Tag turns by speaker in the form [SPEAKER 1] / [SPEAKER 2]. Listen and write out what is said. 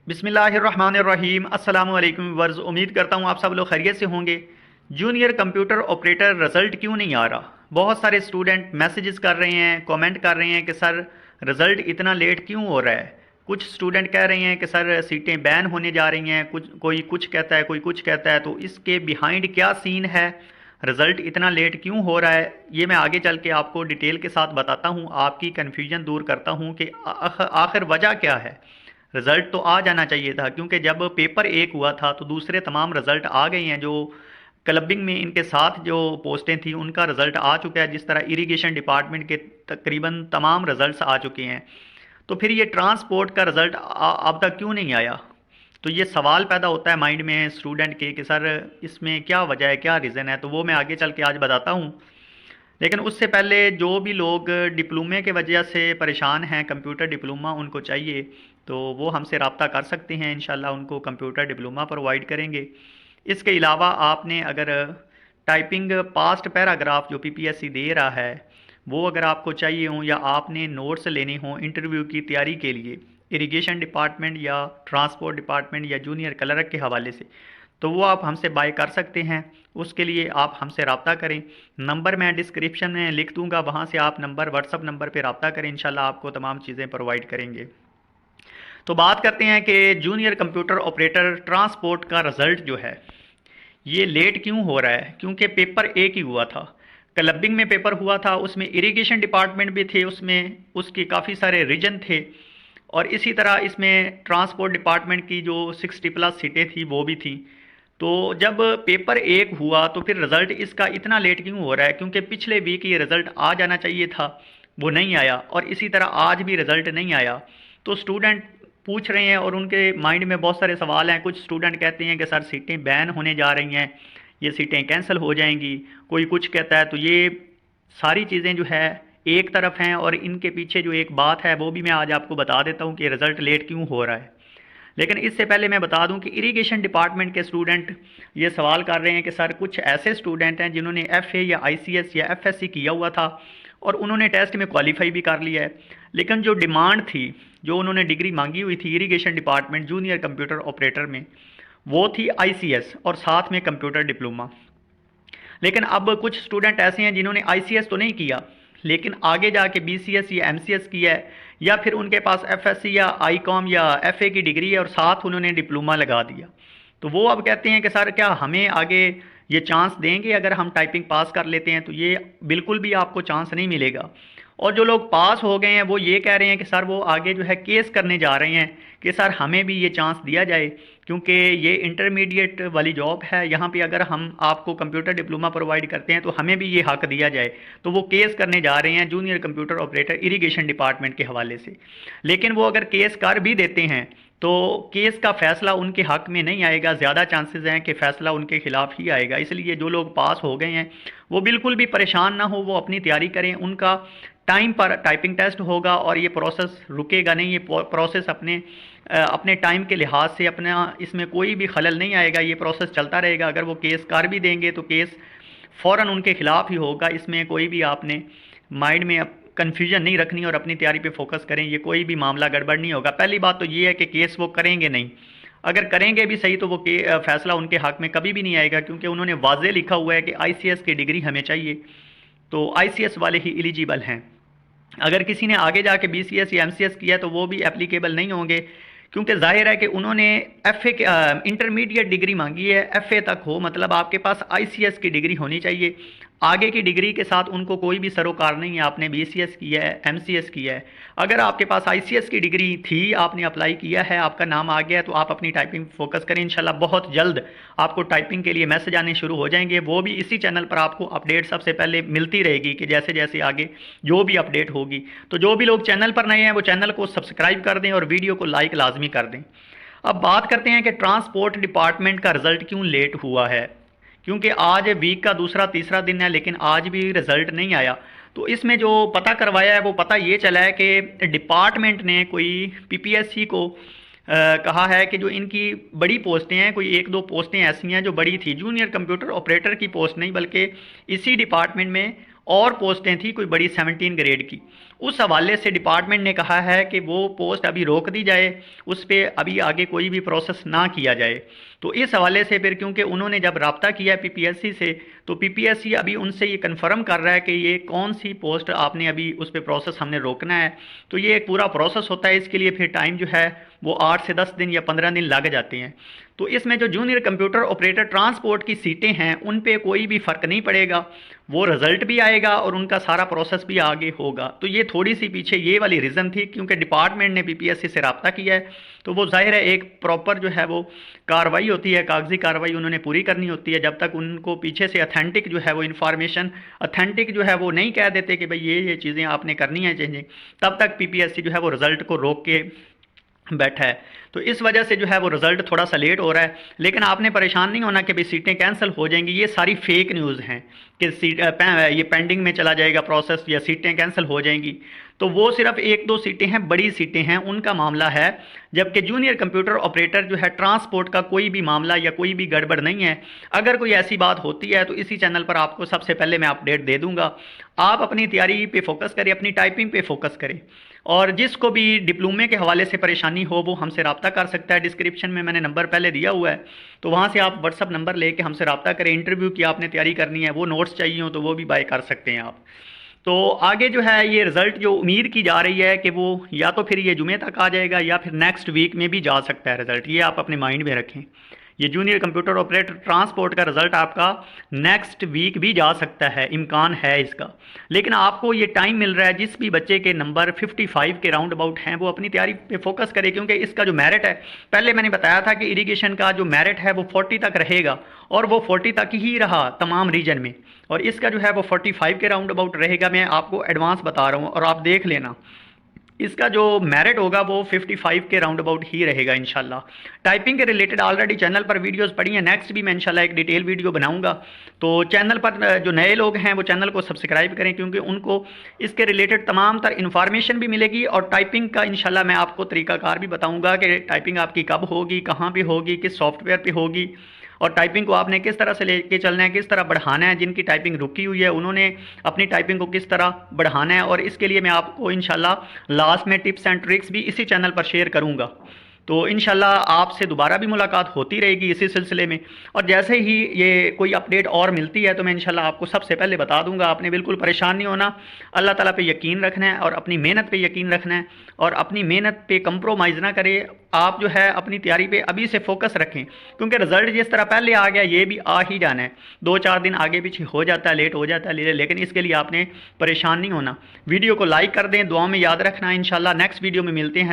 [SPEAKER 1] बिस्मिल्लाहिर्रहमानिर्रहीम अस्सलाम वालेकुम वर्ज़। उम्मीद करता हूँ आप सब लोग खैरियत से होंगे। जूनियर कंप्यूटर ऑपरेटर रिज़ल्ट क्यों नहीं आ रहा? बहुत सारे स्टूडेंट मैसेजेस कर रहे हैं, कमेंट कर रहे हैं कि सर रिज़ल्ट इतना लेट क्यों हो रहा है। कुछ स्टूडेंट कह रहे हैं कि सर सीटें बैन होने जा रही हैं, कोई कुछ कहता है, कोई कुछ कहता है। तो इसके बिहाइंड क्या सीन है, रिज़ल्ट इतना लेट क्यों हो रहा है, ये मैं आगे चल के आपको डिटेल के साथ बताता हूँ, आपकी कन्फ्यूजन दूर करता हूँ कि आखिर वजह क्या है। रिज़ल्ट तो आ जाना चाहिए था, क्योंकि जब पेपर एक हुआ था तो दूसरे तमाम रिज़ल्ट आ गए हैं। जो क्लबिंग में इनके साथ जो पोस्टें थी उनका रिज़ल्ट आ चुका है, जिस तरह इरिगेशन डिपार्टमेंट के तकरीबन तमाम रिज़ल्ट्स आ चुके हैं। तो फिर ये ट्रांसपोर्ट का रिज़ल्ट अब तक क्यों नहीं आया? तो ये सवाल पैदा होता है माइंड में स्टूडेंट के कि सर इसमें क्या वजह है, क्या रीज़न है। तो वो मैं आगे चल के आज बताता हूँ। लेकिन उससे पहले जो भी लोग डिप्लोमे के वजह से परेशान हैं, कंप्यूटर डिप्लोमा उनको चाहिए, तो वो हमसे रब्ता कर सकते हैं। इंशाल्लाह उनको कंप्यूटर डिप्लोमा प्रोवाइड करेंगे। इसके अलावा आपने अगर टाइपिंग पास्ट पैराग्राफ जो पीपीएससी दे रहा है वो अगर आपको चाहिए हो, या आपने नोट्स लेने हों इंटरव्यू की तैयारी के लिए इरिगेशन डिपार्टमेंट या ट्रांसपोर्ट डिपार्टमेंट या जूनियर क्लर्क के हवाले से, तो वो आप हमसे बाय कर सकते हैं। उसके लिए आप हमसे रब्ता करें। नंबर मैं डिस्क्रिप्शन में लिख दूंगा, वहाँ से आप नंबर व्हाट्सअप नंबर पे रब्ता करें। इंशाल्लाह आपको तमाम चीज़ें प्रोवाइड करेंगे। तो बात करते हैं कि जूनियर कंप्यूटर ऑपरेटर ट्रांसपोर्ट का रिज़ल्ट जो है ये लेट क्यों हो रहा है। क्योंकि पेपर एक ही हुआ था, क्लबिंग में पेपर हुआ था, उसमें इरिगेशन डिपार्टमेंट भी थे, उसमें उसके काफ़ी सारे रीजन थे। और इसी तरह इसमें ट्रांसपोर्ट डिपार्टमेंट की जो 60+ सीटें थी वो भी थी। तो जब पेपर एक हुआ तो फिर रिज़ल्ट इसका इतना लेट क्यों हो रहा है? क्योंकि पिछले वीक ये रिज़ल्ट आ जाना चाहिए था, वो नहीं आया। और इसी तरह आज भी रिज़ल्ट नहीं आया। तो स्टूडेंट पूछ रहे हैं और उनके माइंड में बहुत सारे सवाल हैं। कुछ स्टूडेंट कहते हैं कि सर सीटें बैन होने जा रही हैं, ये सीटें कैंसिल हो जाएंगी। कोई कुछ कहता है। तो ये सारी चीज़ें जो है एक तरफ हैं, और इनके पीछे जो एक बात है वो भी मैं आज आपको बता देता हूँ कि रिज़ल्ट लेट क्यों हो रहा है। लेकिन इससे पहले मैं बता दूं कि इरिगेशन डिपार्टमेंट के स्टूडेंट ये सवाल कर रहे हैं कि सर कुछ ऐसे स्टूडेंट हैं जिन्होंने एफए या आईसीएस या एफएससी किया हुआ था और उन्होंने टेस्ट में क्वालिफाई भी कर लिया है, लेकिन जो डिमांड थी, जो उन्होंने डिग्री मांगी हुई थी irrigation department junior computer operator में, वो थी आईसीएस और साथ में कंप्यूटर डिप्लोमा। लेकिन अब कुछ स्टूडेंट ऐसे हैं जिन्होंने आईसीएस तो नहीं किया, लेकिन आगे जाके बीसीएस या एमसीएस किया है, या फिर उनके पास एफएससी या आईकॉम या एफए की डिग्री है और साथ उन्होंने डिप्लोमा लगा दिया। तो वो अब कहते हैं कि सर क्या हमें आगे ये चांस देंगे? अगर हम टाइपिंग पास कर लेते हैं तो ये बिल्कुल भी आपको चांस नहीं मिलेगा। और जो लोग पास हो गए हैं वो ये कह रहे हैं कि सर वो आगे जो है केस करने जा रहे हैं कि सर हमें भी ये चांस दिया जाए, क्योंकि ये इंटरमीडिएट वाली जॉब है, यहाँ पे अगर हम आपको कंप्यूटर डिप्लोमा प्रोवाइड करते हैं तो हमें भी ये हक दिया जाए। तो वो केस करने जा रहे हैं junior computer operator irrigation department के हवाले से। लेकिन वो अगर केस कर भी देते हैं तो केस का फ़ैसला उनके हक में नहीं आएगा, ज़्यादा चांसेस हैं कि फ़ैसला उनके खिलाफ ही आएगा। इसलिए जो लोग पास हो गए हैं वो बिल्कुल भी परेशान ना हो, वो अपनी तैयारी करें। उनका टाइम पर टाइपिंग टेस्ट होगा और ये प्रोसेस रुकेगा नहीं। ये प्रोसेस अपने टाइम के लिहाज से अपना इसमें कोई भी खलल नहीं आएगा, ये प्रोसेस चलता रहेगा। अगर वो केस कर भी देंगे तो केस फ़ौरन उनके खिलाफ ही होगा। इसमें कोई भी आपने माइंड में कन्फ्यूजन नहीं रखनी और अपनी तैयारी पे फोकस करें, ये कोई भी मामला गड़बड़ नहीं होगा। पहली बात तो ये है कि केस वो करेंगे नहीं। अगर करेंगे भी सही तो वो फैसला उनके हक में कभी भी नहीं आएगा, क्योंकि उन्होंने वाजे लिखा हुआ है कि आईसीएस की डिग्री हमें चाहिए, तो आईसीएस वाले ही एलिजिबल हैं। अगर किसी ने आगे जाके बीसीएस या एमसीएस किया तो वो भी एप्लीकेबल नहीं होंगे, क्योंकि जाहिर है कि उन्होंने एफए इंटरमीडिएट डिग्री मांगी है, एफए तक हो, मतलब आपके पास आईसीएस की डिग्री होनी चाहिए। आगे की डिग्री के साथ उनको कोई भी सरोकार नहीं है, आपने बीसीएस किया है, एमसीएस किया है। अगर आपके पास आईसीएस की डिग्री थी, आपने अप्लाई किया है, आपका नाम आ गया, तो आप अपनी टाइपिंग फोकस करें। इंशाल्लाह बहुत जल्द आपको टाइपिंग के लिए मैसेज आने शुरू हो जाएंगे, वो भी इसी चैनल पर आपको अपडेट सबसे पहले मिलती रहेगी कि जैसे जैसे आगे जो भी अपडेट होगी। तो जो भी लोग चैनल पर नए हैं वो चैनल को सब्सक्राइब कर दें और वीडियो को लाइक लाजमी कर दें। अब बात करते हैं कि ट्रांसपोर्ट डिपार्टमेंट का रिज़ल्ट क्यों लेट हुआ है। क्योंकि आज वीक का दूसरा तीसरा दिन है, लेकिन आज भी रिज़ल्ट नहीं आया। तो इसमें जो पता करवाया है वो पता ये चला है कि डिपार्टमेंट ने कोई पीपीएससी को कहा है कि जो इनकी बड़ी पोस्टें हैं, कोई एक दो पोस्टें ऐसी हैं जो बड़ी थी, जूनियर कंप्यूटर ऑपरेटर की पोस्ट नहीं बल्कि इसी डिपार्टमेंट में और पोस्टें थी कोई बड़ी 17 ग्रेड की। उस हवाले से डिपार्टमेंट ने कहा है कि वो पोस्ट अभी रोक दी जाए, उस पर अभी आगे कोई भी प्रोसेस ना किया जाए। तो इस हवाले से फिर क्योंकि उन्होंने जब रब्ता किया पीपीएससी से, तो पीपीएससी अभी उनसे ये कंफर्म कर रहा है कि ये कौन सी पोस्ट आपने अभी उस पर प्रोसेस हमने रोकना है। तो ये एक पूरा प्रोसेस होता है, इसके लिए फिर टाइम जो है वो 8 से 10 दिन या 15 दिन लग जाते हैं। तो इसमें जो जूनियर कंप्यूटर ऑपरेटर ट्रांसपोर्ट की सीटें हैं उन पे कोई भी फ़र्क नहीं पड़ेगा, वो रिज़ल्ट भी आएगा और उनका सारा प्रोसेस भी आगे होगा। तो ये थोड़ी सी पीछे ये वाली रीज़न थी क्योंकि डिपार्टमेंट ने पीपीएससी से रब्ता किया है, तो वो जाहिर है एक प्रॉपर जो है वो कार्रवाई होती है, कागजी कार्रवाई उन्होंने पूरी करनी होती है। जब तक उनको पीछे से अथेंटिक जो है वो इन्फॉर्मेशन अथेंटिक जो है वो नहीं कह देते कि भाई ये चीज़ें आपने करनी है चेंजें, तब तक पीपीएससी जो है वो रिज़ल्ट को रोक के बैठा है। तो इस वजह से जो है वो रिज़ल्ट थोड़ा सा लेट हो रहा है। लेकिन आपने परेशान नहीं होना कि भाई सीटें कैंसिल हो जाएंगी, ये सारी फेक न्यूज़ हैं कि ये पेंडिंग में चला जाएगा प्रोसेस या सीटें कैंसिल हो जाएंगी। तो वो सिर्फ 1-2 सीटें हैं, बड़ी सीटें हैं, उनका मामला है। जबकि जूनियर कंप्यूटर ऑपरेटर जो है ट्रांसपोर्ट का कोई भी मामला या कोई भी गड़बड़ नहीं है। अगर कोई ऐसी बात होती है तो इसी चैनल पर आपको सबसे पहले मैं अपडेट दे दूंगा। आप अपनी तैयारी पे फोकस करें, अपनी टाइपिंग पे फोकस करें, और जिसको भी डिप्लोमे के हवाले से परेशानी हो वो हमसे रब्ता कर सकता है। डिस्क्रिप्शन में मैंने नंबर पहले दिया हुआ है, तो वहाँ से आप व्हाट्सअप नंबर लेके हमसे रब्ता करें। इंटरव्यू की आपने तैयारी करनी है, वो नोट्स चाहिए हो तो वो भी बाय कर सकते हैं आप। तो आगे जो है ये रिज़ल्ट जो उम्मीद की जा रही है कि वो या तो फिर ये जुमे तक आ जाएगा या फिर नेक्स्ट वीक में भी जा सकता है रिज़ल्ट, ये आप अपने माइंड में रखें। ये जूनियर कंप्यूटर ऑपरेटर ट्रांसपोर्ट का रिज़ल्ट आपका नेक्स्ट वीक भी जा सकता है, इम्कान है इसका। लेकिन आपको ये टाइम मिल रहा है, जिस भी बच्चे के नंबर 55 के राउंड अबाउट हैं वो अपनी तैयारी पे फोकस करे, क्योंकि इसका जो मेरिट है, पहले मैंने बताया था कि इरिगेशन का जो मेरिट है वो 40 तक रहेगा, और वो 40 तक ही रहा तमाम रीजन में, और इसका जो है वो 45 के राउंड अबाउट रहेगा। मैं आपको एडवांस बता रहा हूँ और आप देख लेना, इसका जो मेरिट होगा वो 55 के राउंड अबाउट ही रहेगा इंशाल्लाह। टाइपिंग के रिलेटेड ऑलरेडी चैनल पर वीडियोस पड़ी हैं, नेक्स्ट भी मैं इंशाल्लाह एक डिटेल वीडियो बनाऊंगा। तो चैनल पर जो नए लोग हैं वो चैनल को सब्सक्राइब करें, क्योंकि उनको इसके रिलेटेड तमाम तर इन्फॉर्मेशन भी मिलेगी, और टाइपिंग का इंशाल्लाह मैं आपको तरीकाकार भी बताऊँगा कि टाइपिंग आपकी कब होगी, कहाँ पर होगी, किस सॉफ्टवेयर पर होगी, और टाइपिंग को आपने किस तरह से लेके चलना है, किस तरह बढ़ाना है। जिनकी टाइपिंग रुकी हुई है उन्होंने अपनी टाइपिंग को किस तरह बढ़ाना है, और इसके लिए मैं आपको इंशाल्लाह लास्ट में टिप्स एंड ट्रिक्स भी इसी चैनल पर शेयर करूंगा। तो इंशाल्लाह आपसे दोबारा भी मुलाकात होती रहेगी इसी सिलसिले में, और जैसे ही ये कोई अपडेट और मिलती है तो मैं इंशाल्लाह आपको सबसे पहले बता दूंगा। आपने बिल्कुल परेशान नहीं होना, अल्लाह ताला पे यकीन रखना है और अपनी मेहनत पे यकीन रखना है, और अपनी मेहनत पे कंप्रोमाइज़ ना करें। आप जो है अपनी तैयारी पे अभी से फोकस रखें, क्योंकि रिज़ल्ट जिस तरह पहले आ गया ये भी आ ही जाना है। 2-4 दिन आगे पीछे हो जाता है, लेट हो जाता है, लेकिन इसके लिए आपने परेशान नहीं होना। वीडियो को लाइक कर दें, दुआ में याद रखना। इंशाल्लाह नेक्स्ट वीडियो में मिलते हैं।